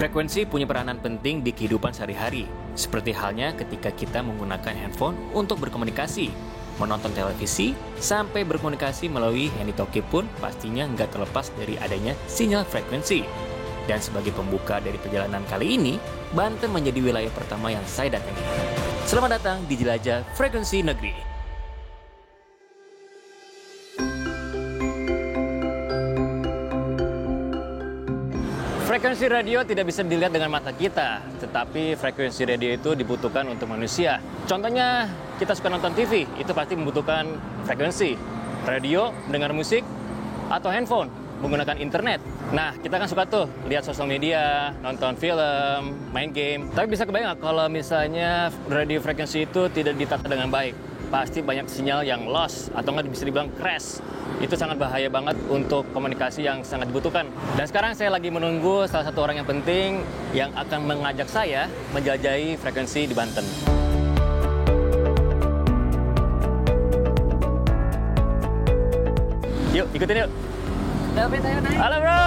Frekuensi punya peranan penting di kehidupan sehari-hari, seperti halnya ketika kita menggunakan handphone untuk berkomunikasi, menonton televisi, sampai berkomunikasi melalui handy-talkie pun pastinya nggak terlepas dari adanya sinyal frekuensi. Dan sebagai pembuka dari perjalanan kali ini, Banten menjadi wilayah pertama yang saya datangi. Selamat datang di Jelajah Frekuensi Negeri. Frekuensi radio tidak bisa dilihat dengan mata kita, tetapi frekuensi radio itu dibutuhkan untuk manusia. Contohnya, kita suka nonton TV, itu pasti membutuhkan frekuensi. Radio, mendengar musik, atau handphone, menggunakan internet. Nah, kita kan suka tuh lihat sosial media, nonton film, main game. Tapi bisa kebayang nggak kalau misalnya radio frekuensi itu tidak ditata dengan baik? Pasti banyak sinyal yang lost, atau nggak bisa dibilang crash. Itu sangat bahaya banget untuk komunikasi yang sangat dibutuhkan. Dan sekarang saya lagi menunggu salah satu orang yang penting yang akan mengajak saya menjelajahi frekuensi di Banten. Yuk, ikutin yuk. David, ayo naik. Halo bro.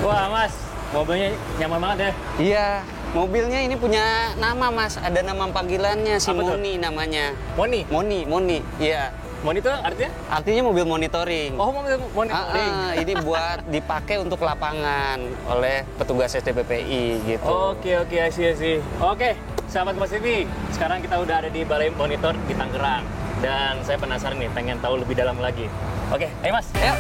Wah mas, mobilnya nyaman banget ya? Iya, mobilnya ini punya nama mas, ada nama panggilannya, si Apa tuh? Moni namanya. Moni? Moni, iya. Moni itu artinya? Artinya mobil monitoring. Oh, mobil monitoring. Ini buat dipakai untuk lapangan oleh petugas SDPPI gitu. Oke, I see. Oke, sahabat Kompas TV, sekarang kita udah ada di Balai Monitor di Tangerang. Dan saya penasaran nih, pengen tahu lebih dalam lagi. Oke, ayo mas. Ayo.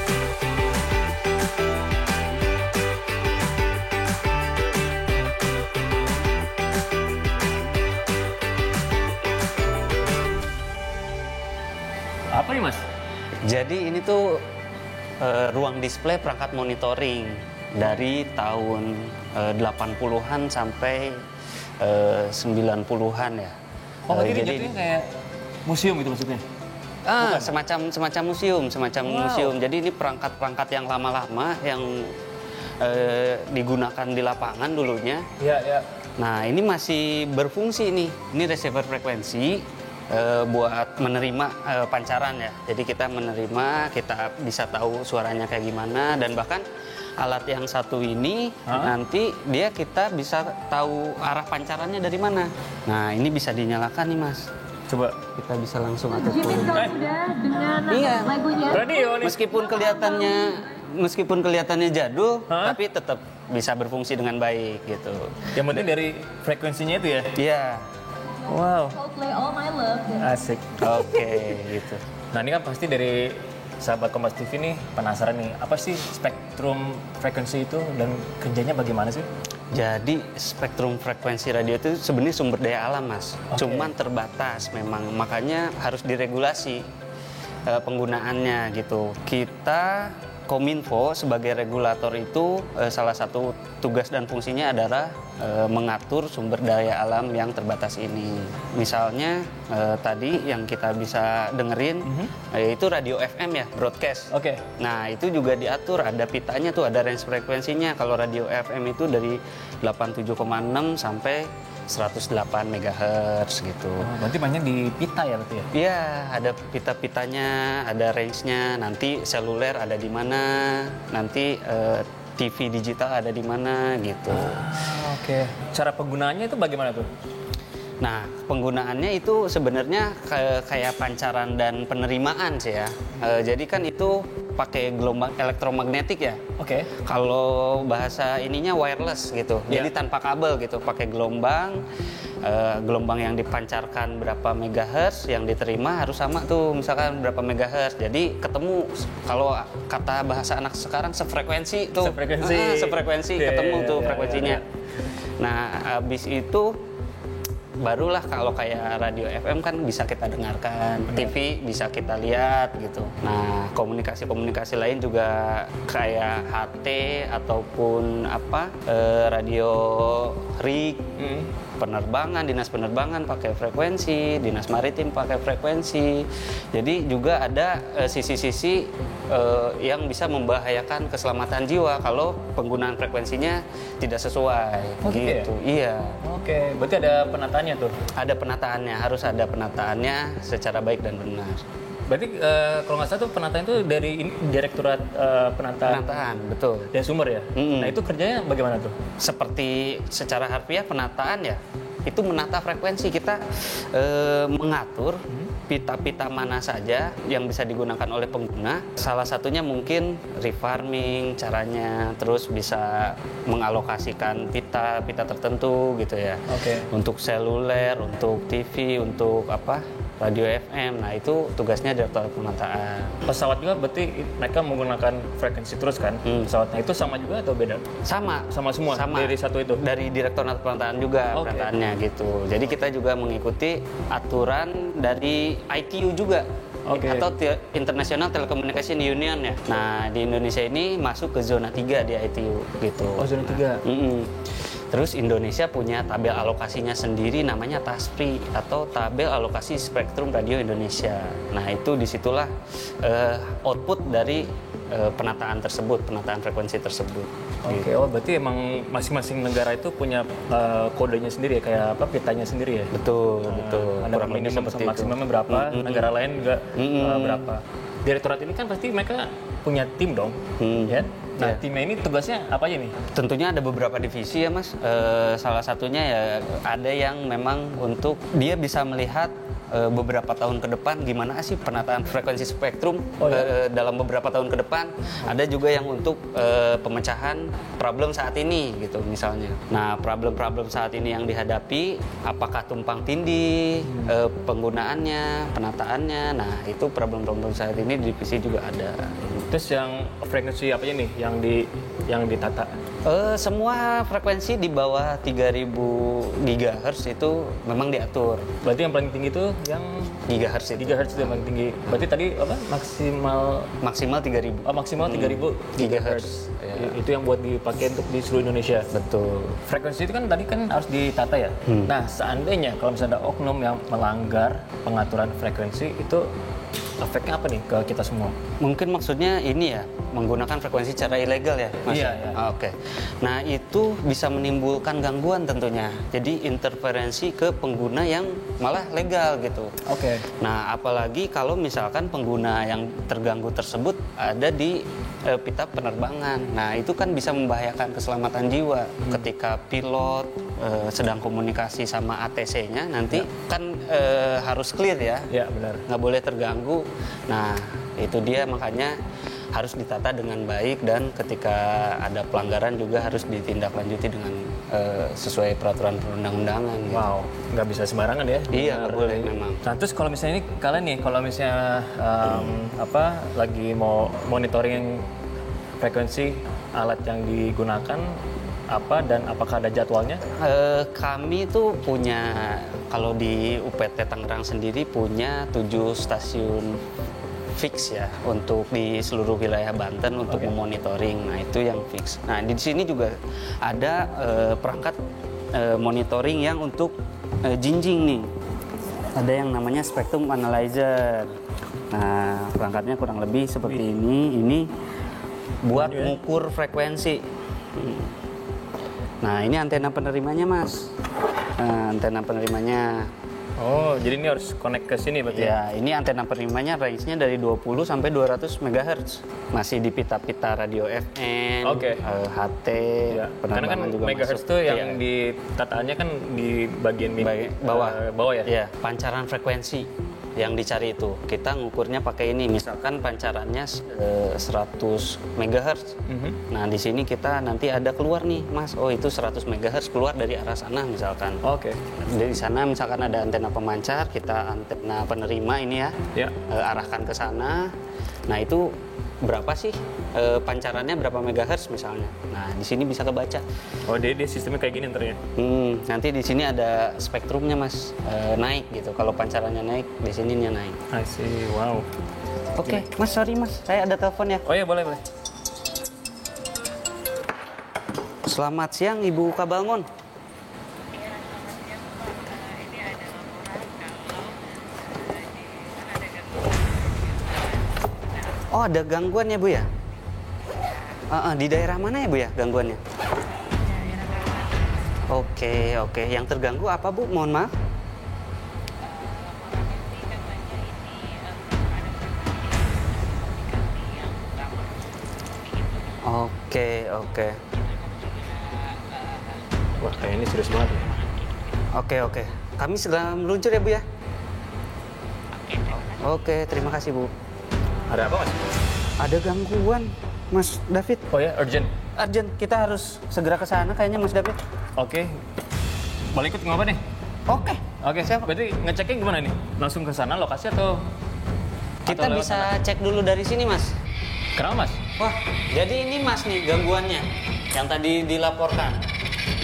Apa nih mas? Jadi ini tuh ruang display perangkat monitoring dari tahun 80-an sampai 90-an ya. Oh, jadi jatuhnya kayak museum gitu maksudnya? Semacam museum. Wow. Jadi ini perangkat-perangkat yang lama-lama yang digunakan di lapangan dulunya. Iya. Nah, ini masih berfungsi nih. Ini receiver frekuensi buat menerima pancaran ya. Jadi kita menerima, kita bisa tahu suaranya kayak gimana, dan bahkan alat yang satu ini nanti kita bisa tahu arah pancarannya dari mana. Nah, ini bisa dinyalakan nih mas. Coba. Kita bisa langsung atur Jimin kalau sudah dengan Iya. lagunya. Radio nih. Meskipun kelihatannya jadul, tapi tetap bisa berfungsi dengan baik gitu. Yang penting dari frekuensinya itu ya? Iya. Wow. Coldplay All My Love. Asik. Oke, gitu. Nah ini kan pasti dari sahabat Kompas TV nih penasaran nih, apa sih spektrum frekuensi itu dan kerjanya bagaimana sih? Jadi spektrum frekuensi radio itu sebenarnya sumber daya alam mas, cuman terbatas memang, makanya harus diregulasi penggunaannya gitu. Kita Kominfo sebagai regulator itu salah satu tugas dan fungsinya adalah mengatur sumber daya alam yang terbatas ini. Misalnya tadi yang kita bisa dengerin yaitu radio FM ya, broadcast. Oke. Nah itu juga diatur, ada pitanya tuh, ada range frekuensinya. Kalau radio FM itu dari 87,6 sampai 108 MHz gitu. Oh, berarti mainnya di pita ya berarti ya? Iya, ada pita-pitanya, ada range-nya. Nanti seluler ada di mana, nanti TV digital ada di mana gitu. Oke. Cara penggunaannya itu bagaimana tuh? Nah, penggunaannya itu sebenarnya kayak pancaran dan penerimaan sih ya. Jadi kan itu pakai gelombang elektromagnetik ya. Oke. Kalau bahasa ininya wireless gitu. Jadi tanpa kabel gitu, pakai gelombang. Gelombang yang dipancarkan berapa megahertz, yang diterima harus sama tuh, misalkan berapa megahertz. Jadi ketemu, kalau kata bahasa anak sekarang sefrekuensi tuh. Sefrekuensi, ketemu tuh frekuensinya. Nah, habis itu barulah kalau kayak radio FM kan bisa kita dengarkan, TV bisa kita lihat gitu. Nah, komunikasi lain juga kayak HT ataupun radio rig Penerbangan, dinas penerbangan pakai frekuensi, dinas maritim pakai frekuensi. Jadi juga ada sisi-sisi yang bisa membahayakan keselamatan jiwa kalau penggunaan frekuensinya tidak sesuai. Oh, gitu ya? Iya. Oke, berarti ada penataannya tuh. Ada penataannya, harus ada penataannya secara baik dan benar. Berarti kalau nggak salah tuh penataan itu dari Direktorat Penataan betul. dan Sumber ya. Nah itu kerjanya bagaimana tuh? Seperti secara harfiah penataan ya, itu menata frekuensi. Kita mengatur pita-pita mana saja yang bisa digunakan oleh pengguna. Salah satunya mungkin refarming caranya, terus bisa mengalokasikan pita tertentu gitu ya. Oke. Untuk seluler, untuk TV, untuk radio FM. Nah itu tugasnya Direktorat Penataan. Pesawat juga berarti mereka menggunakan frekuensi terus kan? Pesawatnya itu sama juga atau beda? Sama semua dari satu itu? Dari Direktorat Penataan juga penataannya gitu. Jadi kita juga mengikuti aturan dari ITU juga. Atau International Telecommunication Union ya. Nah di Indonesia ini masuk ke zona 3 di ITU gitu. Oh zona 3? Terus Indonesia punya tabel alokasinya sendiri namanya TASPRI atau Tabel Alokasi Spektrum Radio Indonesia. Nah itu disitulah output dari penataan tersebut, penataan frekuensi tersebut. Oke, oh berarti emang masing-masing negara itu punya kodenya sendiri ya, kayak pitanya sendiri ya? Betul. Ada minimum sama maksimumnya berapa, negara lain juga berapa. Direktorat ini kan pasti mereka punya tim dong, ya? Nah, timnya ini tugasnya apa aja nih? Tentunya ada beberapa divisi ya Mas. Salah satunya ya ada yang memang untuk dia bisa melihat beberapa tahun ke depan gimana sih penataan frekuensi spektrum dalam beberapa tahun ke depan. Ada juga yang untuk pemecahan problem saat ini gitu misalnya. Nah, problem-problem saat ini yang dihadapi apakah tumpang tindih, penggunaannya, penataannya. Nah, itu problem-problem saat ini di divisi juga ada. Terus yang frekuensi apa aja nih yang ditata? Semua frekuensi di bawah 3000 GHz itu memang diatur. Berarti yang paling tinggi itu yang GHz itu. GHz itu yang paling tinggi. Berarti tadi apa? Maksimal 3000. Maksimal 3000 GHz. Ya. Itu yang buat dipakai untuk di seluruh Indonesia. Betul. Frekuensi itu kan tadi kan harus ditata ya. Nah, seandainya kalau misalnya ada oknum yang melanggar pengaturan frekuensi itu efeknya apa nih ke kita semua? Mungkin maksudnya ini ya, menggunakan frekuensi secara ilegal ya, Mas? Iya. Oke. Nah, itu bisa menimbulkan gangguan tentunya. Jadi interferensi ke pengguna yang malah legal gitu. Oke. Nah, apalagi kalau misalkan pengguna yang terganggu tersebut ada di pita penerbangan. Nah, itu kan bisa membahayakan keselamatan jiwa. Ketika pilot sedang komunikasi sama ATC-nya, nanti kan harus clear ya. Iya, benar. Nggak boleh terganggu. Nah, itu dia makanya harus ditata dengan baik dan ketika ada pelanggaran juga harus ditindaklanjuti dengan sesuai peraturan perundang-undangan. Gitu. Wow, nggak bisa sembarangan ya? Iya, nggak boleh memang. Nah, terus kalau misalnya ini kalian nih, kalau misalnya lagi mau monitoring frekuensi alat yang digunakan dan apakah ada jadwalnya? Kami tuh punya, kalau di UPT Tangerang sendiri punya 7 stasiun fix ya untuk di seluruh wilayah Banten untuk memonitoring. Nah, itu yang fix. Nah, di sini juga ada perangkat monitoring yang untuk jinjing nih. Ada yang namanya Spectrum Analyzer. Nah, perangkatnya kurang lebih seperti ini. Ini buat mengukur frekuensi. Nah, ini antena penerimanya, Mas. Nah, antena penerimanya. Oh, jadi ini harus connect ke sini berarti ya? Ini antena penerimanya range-nya dari 20 sampai 200 MHz. Masih di pita-pita radio FM, HT, karena kan juga megahertz itu yang ditataannya kan di bagian bawah ya? Iya, pancaran frekuensi yang dicari itu. Kita ngukurnya pakai ini, misalkan pancarannya 100 MHz. Nah, di sini kita nanti ada keluar nih, Mas. Oh, itu 100 MHz keluar dari arah sana misalkan. Dari sana misalkan ada antena pemancar, kita antena penerima ini ya. Arahkan ke sana. Nah, itu berapa sih pancarannya, berapa megahertz misalnya. Nah, di sini bisa kebaca. Oh, dia sistemnya kayak gini ntar ya? Nanti di sini ada spektrumnya, Mas, naik gitu. Kalau pancarannya naik, di sininya naik. I see, wow. Oke, Mas, sorry Mas, saya ada telepon ya. Oh iya, boleh. Selamat siang, Ibu Kabangun. Oh, ada gangguan ya Bu ya? Di daerah mana ya Bu ya gangguannya? Oke. Yang terganggu apa Bu? Mohon maaf. Oke. Wah, kayak ini serius banget nih. Oke. Kami segera meluncur ya Bu ya? Oke, terima kasih Bu. Ada apa, Mas? Ada gangguan, Mas David. Oh ya, urgent. Urgent, kita harus segera ke sana kayaknya Mas David. Oke. Boleh ikut ngapa nih? Oke, Siap. Berarti ngeceknya gimana nih? Langsung ke sana lokasi atau kita lewat bisa sana? cek dulu dari sini Mas. Kenapa, Mas? Wah, jadi ini Mas nih gangguannya yang tadi dilaporkan.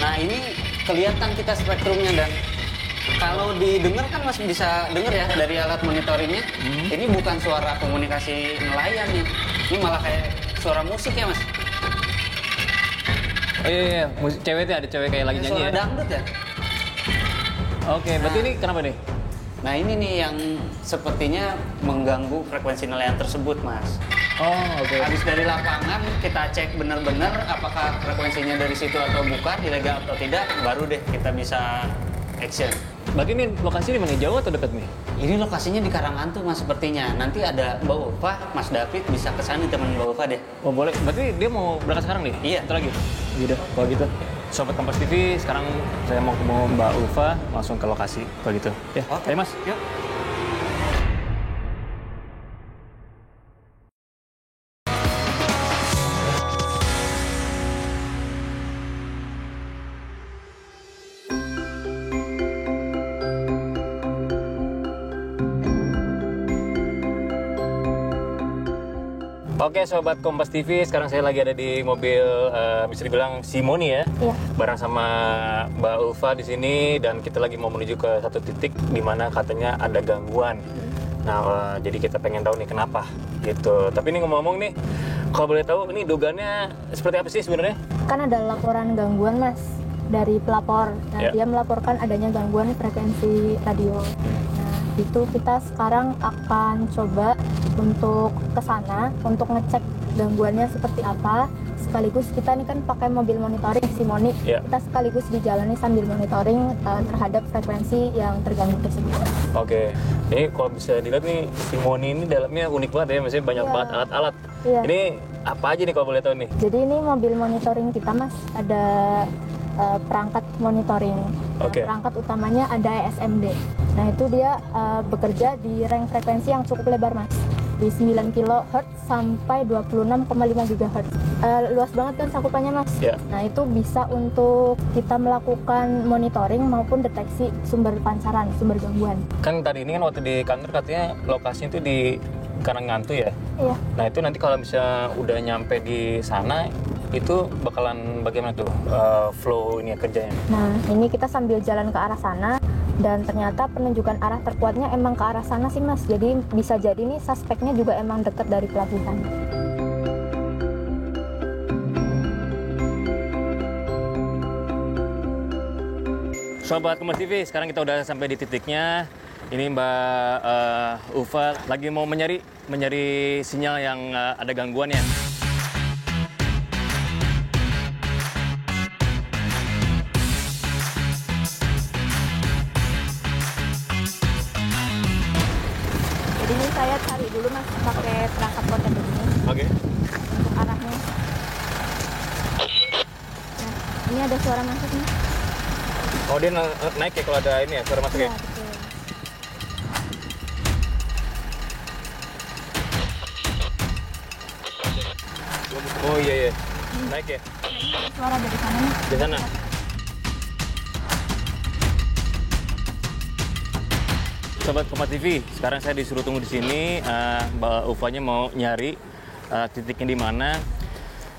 Nah, ini kelihatan kita spektrumnya dan kalau didengar kan Mas bisa dengar ya dari alat monitoringnya. Ini bukan suara komunikasi nelayan nih. Ini malah kayak suara musik ya Mas. Oh iya, musik cewek itu ada cewek kayak lagi nyanyi Suara ya? dangdut ya. Oke, berarti ini kenapa nih? Nah ini nih yang sepertinya mengganggu frekuensi nelayan tersebut Mas. Oh, oke. Habis dari lapangan kita cek benar-benar apakah frekuensinya dari situ atau bukan, ilegal atau tidak, baru deh kita bisa action. Berarti ini lokasi di mana? Jauh atau dekat nih? Ini lokasinya di Karanghantu Mas sepertinya. Nanti ada Mbak Ulfa, Mas David bisa kesana teman Mbak Ulfa deh. Oh boleh, berarti dia mau berangkat sekarang nih? Iya. Bentar lagi? Yaudah, kalau gitu. Sobat Kompas TV, sekarang saya mau ketemu Mbak Ulfa, langsung ke lokasi, kalau gitu. Ya, Oke. ayo Mas. Yuk. Oke, Sobat Kompas TV, sekarang saya lagi ada di mobil, bisa dibilang Simoni ya. Iya. Bareng sama Mbak Ulfa di sini, dan kita lagi mau menuju ke satu titik di mana katanya ada gangguan. Nah, jadi kita pengen tahu nih kenapa gitu. Tapi ini ngomong-ngomong nih, kalau boleh tahu ini dugaannya seperti apa sih sebenarnya? Kan ada laporan gangguan Mas dari pelapor. Nah, Ya. dia melaporkan adanya gangguan frekuensi radio. Nah, itu kita sekarang akan coba untuk ke sana untuk ngecek gangguannya seperti apa. Sekaligus kita ini kan pakai mobil monitoring Simoni. Ya. Kita sekaligus dijalani sambil monitoring terhadap frekuensi yang terganggu tersebut. Oke, ini kalau bisa dilihat nih Simoni ini dalamnya unik banget ya, maksudnya banyak Iya. banget alat-alat. Iya. Ini apa aja nih kalau boleh tahu nih? Jadi ini mobil monitoring kita Mas, ada perangkat monitoring. Nah, Oke. perangkat utamanya ada SMD. Nah itu dia bekerja di range frekuensi yang cukup lebar Mas, di 9 kHz sampai 26,5 GHz. Luas banget kan cakupannya Mas. Ya. Nah itu bisa untuk kita melakukan monitoring maupun deteksi sumber pancaran, sumber gangguan. Kan tadi ini kan waktu di kantor katanya lokasinya itu di Karanghantu ya. Iya. Nah itu nanti kalau bisa udah nyampe di sana, itu bakalan bagaimana tuh flow ini ya kerjanya? Nah, ini kita sambil jalan ke arah sana dan ternyata penunjukan arah terkuatnya emang ke arah sana sih Mas. Jadi bisa jadi nih suspeknya juga emang deket dari pelabuhan. Sobat Kompas TV, sekarang kita udah sampai di titiknya. Ini Mbak Ulfa lagi mau mencari sinyal yang ada gangguannya. Jadi ini saya cari dulu Mas pakai perangkat pondok ini Oke. untuk arahnya. Nah, ini ada suara masuk nih. Oh dia naik ya kalau ada ini ya suara masuk Iya, ya? betul. Oh iya iya. Naik ya? Ada suara dari sana nih. Di sana. Sobat Kompas TV, sekarang saya disuruh tunggu di sini. Mbak Ulfanya mau nyari titiknya di mana.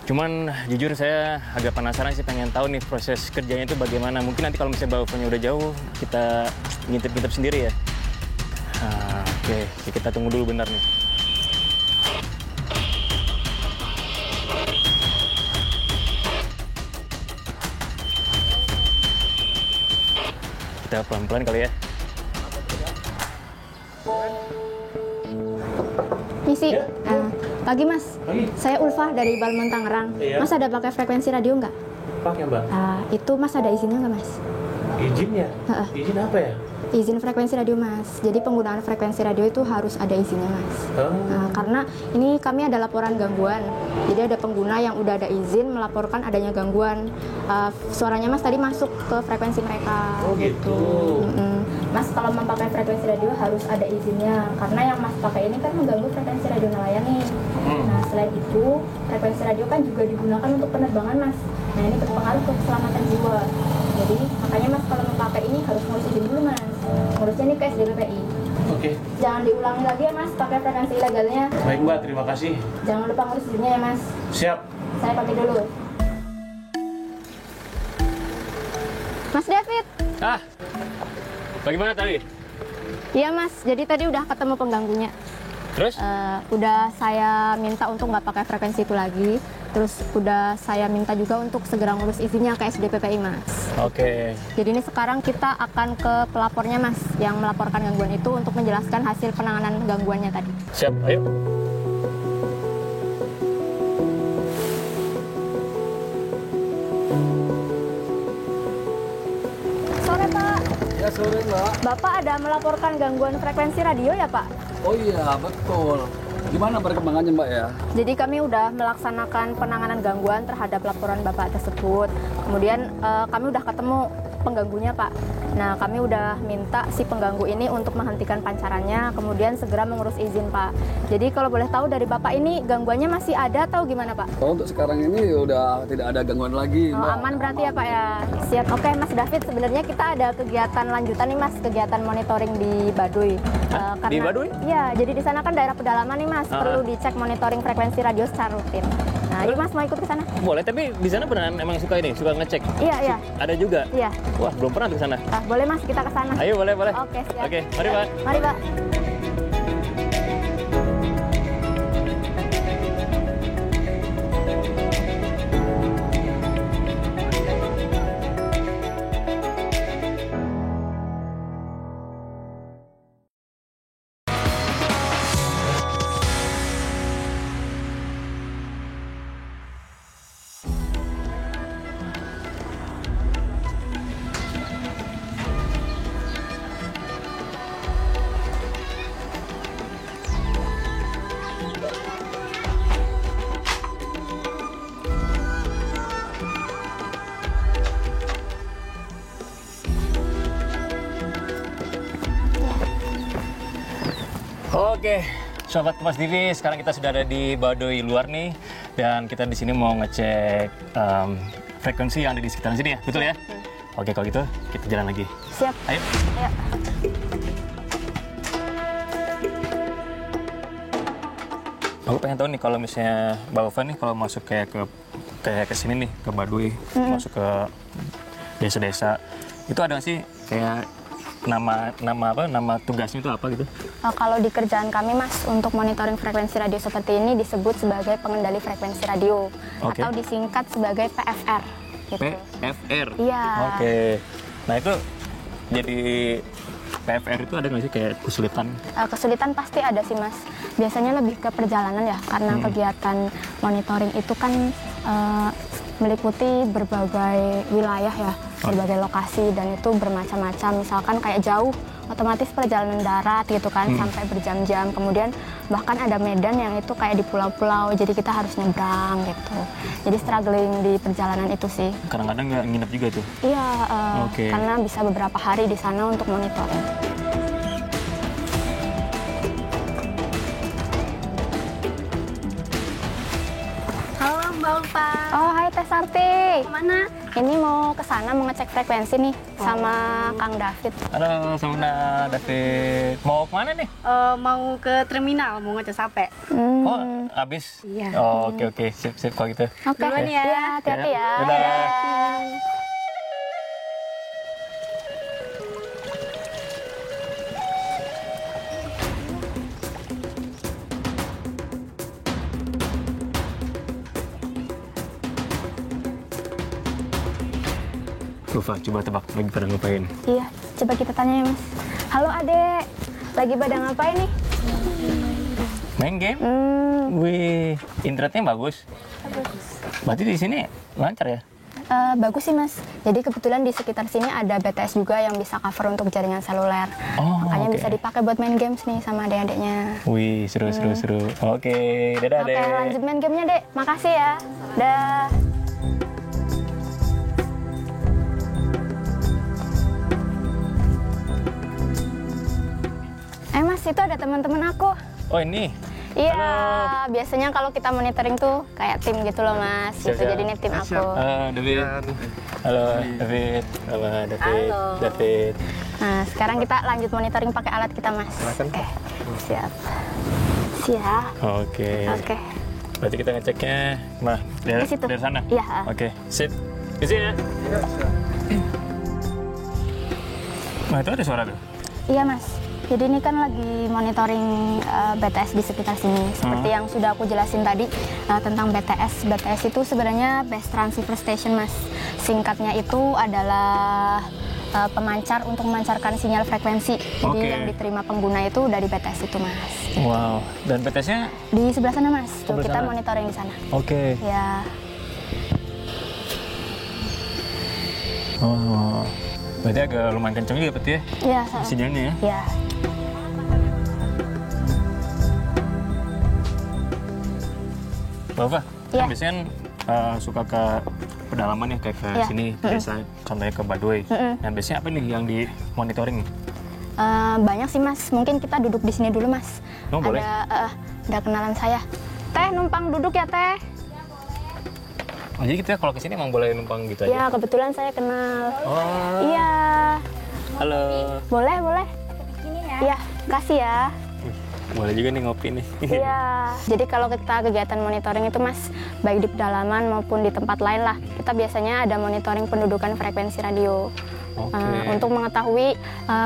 Cuman jujur saya agak penasaran sih, pengen tahu nih proses kerjanya itu bagaimana. Mungkin nanti kalau misalnya Mbak Ulfanya udah jauh, kita ngintip-ngintip sendiri ya. Oke, kita tunggu dulu bentar nih. Kita pelan-pelan kali ya. Misi. Nah, Pagi Mas. Pagi. Saya Ulfah dari Balmon Tangerang. Iya. Mas ada pakai frekuensi radio nggak? Pakai Mbak. Itu Mas ada izinnya nggak Mas? Izinnya? Heeh. Izin apa ya? Izin frekuensi radio Mas. Jadi penggunaan frekuensi radio itu harus ada izinnya Mas. Karena ini kami ada laporan gangguan. Jadi ada pengguna yang udah ada izin melaporkan adanya gangguan. Suaranya Mas tadi masuk ke frekuensi mereka. Oh gitu. Mas kalau memakai frekuensi radio harus ada izinnya. Karena yang Mas pakai ini kan mengganggu frekuensi radio nelayan nih. Nah selain itu frekuensi radio kan juga digunakan untuk penerbangan Mas. Nah ini berpengaruh ke keselamatan jiwa. Jadi makanya Mas kalau memakai ini harus ngurus izin dulu Mas. Ngurusnya ini ke SDPPI. Oke. Jangan diulangi lagi ya Mas pakai frekuensi ilegalnya. Baik Mbak, terima kasih. Jangan lupa ngurus izinnya ya Mas. Siap. Saya pakai dulu. Mas David. Bagaimana tadi? Iya Mas, jadi tadi udah ketemu pengganggunya. Terus? Udah saya minta untuk nggak pakai frekuensi itu lagi. Terus udah saya minta juga untuk segera ngurus izinnya ke SDPPI Mas. Oke. Jadi ini sekarang kita akan ke pelapornya Mas yang melaporkan gangguan itu untuk menjelaskan hasil penanganan gangguannya tadi. Siap, ayo. Sore Pak. Ya sore Mbak. Bapak ada melaporkan gangguan frekuensi radio ya Pak? Oh iya betul. Gimana perkembangannya Mbak ya? Jadi kami udah melaksanakan penanganan gangguan terhadap laporan Bapak tersebut. Kemudian kami udah ketemu pengganggunya Pak. Nah kami udah minta si pengganggu ini untuk menghentikan pancarannya, kemudian segera mengurus izin Pak. Jadi kalau boleh tahu dari Bapak ini gangguannya masih ada atau gimana Pak? Oh, untuk sekarang ini udah tidak ada gangguan lagi Oh, Mbak. aman berarti ya Pak ya. Siap. Oke Mas David, sebenarnya kita ada kegiatan lanjutan nih Mas, kegiatan monitoring di Baduy. Di Baduy? Iya, jadi di sana kan daerah pedalaman nih Mas, perlu dicek monitoring frekuensi radio secara rutin. Nah, yuk Mas mau ikut ke sana? Boleh, tapi di sana beneran emang suka ngecek? Iya, iya. Ada juga? Iya. Wah, belum pernah tuh ke sana. Boleh Mas, kita ke sana. Ayo, boleh. Oke, siap. Oke, mari Pak. Mari Pak. Oke, Sobat Kompas TV, sekarang kita sudah ada di Baduy luar nih, dan kita di sini mau ngecek frekuensi yang ada di sekitaran sini ya, betul ya? Oke, kalau gitu kita jalan lagi. Siap. Ayo. Ayo. Aku pengen tahu nih kalau misalnya Mbak Ova nih kalau masuk kayak ke sini nih ke Baduy, masuk ke desa-desa, itu ada nggak sih kayak nama tugasnya itu apa gitu? Kalau di kerjaan kami Mas, untuk monitoring frekuensi radio seperti ini disebut sebagai pengendali frekuensi radio. Oke. Atau disingkat sebagai PFR. Gitu. PFR. Iya. Oke. Nah itu jadi PFR itu ada nggak sih kayak kesulitan? Kesulitan pasti ada sih Mas. Biasanya lebih ke perjalanan ya, karena kegiatan monitoring itu kan meliputi berbagai wilayah ya, berbagai lokasi, dan itu bermacam-macam. Misalkan kayak jauh, otomatis perjalanan darat gitu kan, sampai berjam-jam. Kemudian bahkan ada medan yang itu kayak di pulau-pulau, jadi kita harus nyebrang gitu. Jadi struggling di perjalanan itu sih. Kadang-kadang nggak nginep juga tuh? Iya, Oke. karena bisa beberapa hari di sana untuk monitoring. Halo Mbak Ulfa. Oh, hai Teh Sarti. Kemana? Ini mau ke sana mau ngecek frekuensi nih sama Kang David. Halo, sama David. Mau kemana nih? Mau ke terminal, mau ngecek sampai. Oh, habis? Iya. Oh, oke. Sip kalau gitu. Oke. Duluan ya. Iya, hati-hati ya. Dadah. Lupa, coba tebak lagi pada ngapain? Iya, coba kita tanya ya Mas. Halo Adek, lagi pada ngapain nih? Main game? Wih, internetnya bagus. Berarti di sini lancar ya? Bagus sih mas. Jadi kebetulan di sekitar sini ada BTS juga yang bisa cover untuk jaringan seluler. Makanya oke. bisa dipakai buat main games nih sama adik-adiknya. Wih, seru. Oke, dadah Oke, deh. lanjut main gamenya dek. Makasih ya. Dah. Mas, itu ada teman-teman aku. Oh ini? Iya, biasanya kalau kita monitoring tuh kayak tim gitu loh mas. Gitu, Siap. jadi ini tim aku. David. Halo, David. Halo, David. Halo. David. Nah, sekarang kita lanjut monitoring pakai alat kita mas. Oke, siap. Siap. Oke. Oke. Berarti kita ngeceknya mana? Di situ. Dari sana? Iya. Oke, sip. Di sini ya? Nah, itu ada suara tuh? Iya mas. Jadi ini kan lagi monitoring BTS di sekitar sini. Seperti yang sudah aku jelasin tadi tentang BTS. BTS itu sebenarnya Base Transceiver Station mas. Singkatnya itu adalah pemancar untuk memancarkan sinyal frekuensi. Jadi Oke. yang diterima pengguna itu dari BTS itu mas. Wow. Dan BTS-nya? Di sebelah sana mas. Tuh, Sebelah kita sana? monitoring di sana. Oke. Ya. Oh. Berarti agak lumayan kenceng juga berarti ya? Iya. Sinyalnya ya? Ya. Bapak, Iya. kan biasanya kan, suka ke pedalaman ya, kayak ke Iya. sini, biasa contohnya ke Baduy. Nah, biasanya apa nih yang di monitoring? Banyak sih mas. Mungkin kita duduk di sini dulu mas. Oh, boleh. Ada kenalan saya. Teh numpang duduk ya teh. Oh, jadi kita kalau ke sini emang boleh numpang gitu Ya aja? kebetulan saya kenal. Oh, Iya. halo. Boleh. Iya, kasih ya. Boleh juga nih ngopi nih. Iya. Jadi kalau kita kegiatan monitoring itu mas, baik di pedalaman maupun di tempat lain lah, kita biasanya ada monitoring pendudukan frekuensi radio. Oke. Untuk mengetahui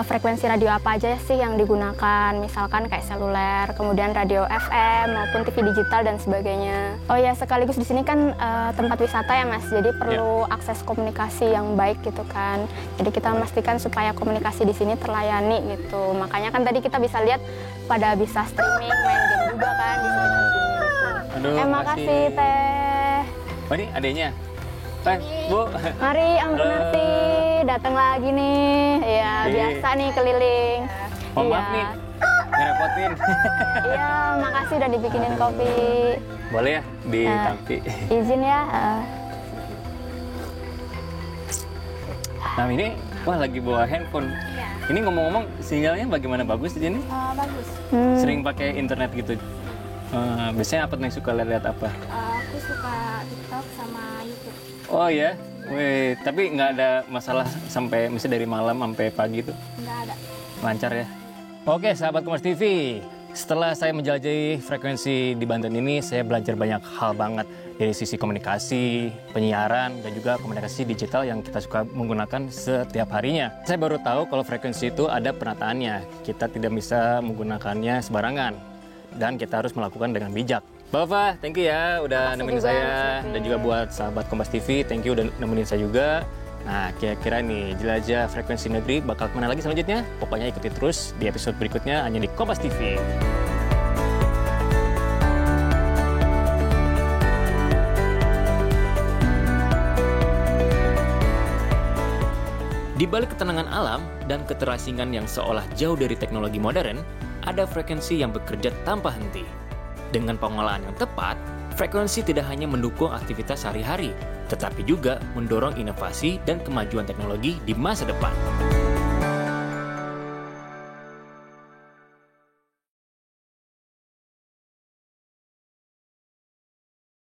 frekuensi radio apa aja sih yang digunakan, misalkan kayak seluler, kemudian radio FM maupun TV digital dan sebagainya. Oh ya, sekaligus di sini kan tempat wisata ya mas, jadi perlu akses komunikasi yang baik gitu kan. Jadi kita memastikan supaya komunikasi di sini terlayani gitu. Makanya kan tadi kita bisa lihat pada bisa streaming, main game juga kan di sekitar sini gitu. Aduh, Makasih teh. Oh, ini adanya? Teh, Bu. Mari Ampun Halo. Arti, datang lagi nih. Ya, Iya. biasa nih keliling. Mohon maaf nih, ngerepotin. Iya, makasih udah dibikinin kopi. Boleh ya ditampi. Izin ya. Nah, ini wah lagi bawa handphone. Ini ngomong-ngomong sinyalnya bagaimana, bagus di sini? Bagus. Sering pakai internet gitu. Biasanya apa nih, suka lihat apa? Aku suka TikTok sama YouTube. Oh ya, wih, tapi nggak ada masalah sampai misalnya dari malam sampai pagi tuh, Nggak ada. lancar ya. Oke, sahabat Kompas TV, setelah saya menjelajahi frekuensi di Banten ini, saya belajar banyak hal banget dari sisi komunikasi, penyiaran, dan juga komunikasi digital yang kita suka menggunakan setiap harinya. Saya baru tahu kalau frekuensi itu ada penataannya. Kita tidak bisa menggunakannya sembarangan, dan kita harus melakukan dengan bijak. Bapak, thank you ya udah nemenin juga, saya, Mas Yofi. dan juga buat sahabat Kompas TV, thank you udah nemenin saya juga. Nah, kira-kira nih jelajah frekuensi negeri bakal kemana lagi selanjutnya? Pokoknya ikuti terus di episode berikutnya hanya di Kompas TV. Di balik ketenangan alam dan keterasingan yang seolah jauh dari teknologi modern, ada frekuensi yang bekerja tanpa henti. Dengan pengolahan yang tepat, frekuensi tidak hanya mendukung aktivitas sehari-hari, tetapi juga mendorong inovasi dan kemajuan teknologi di masa depan.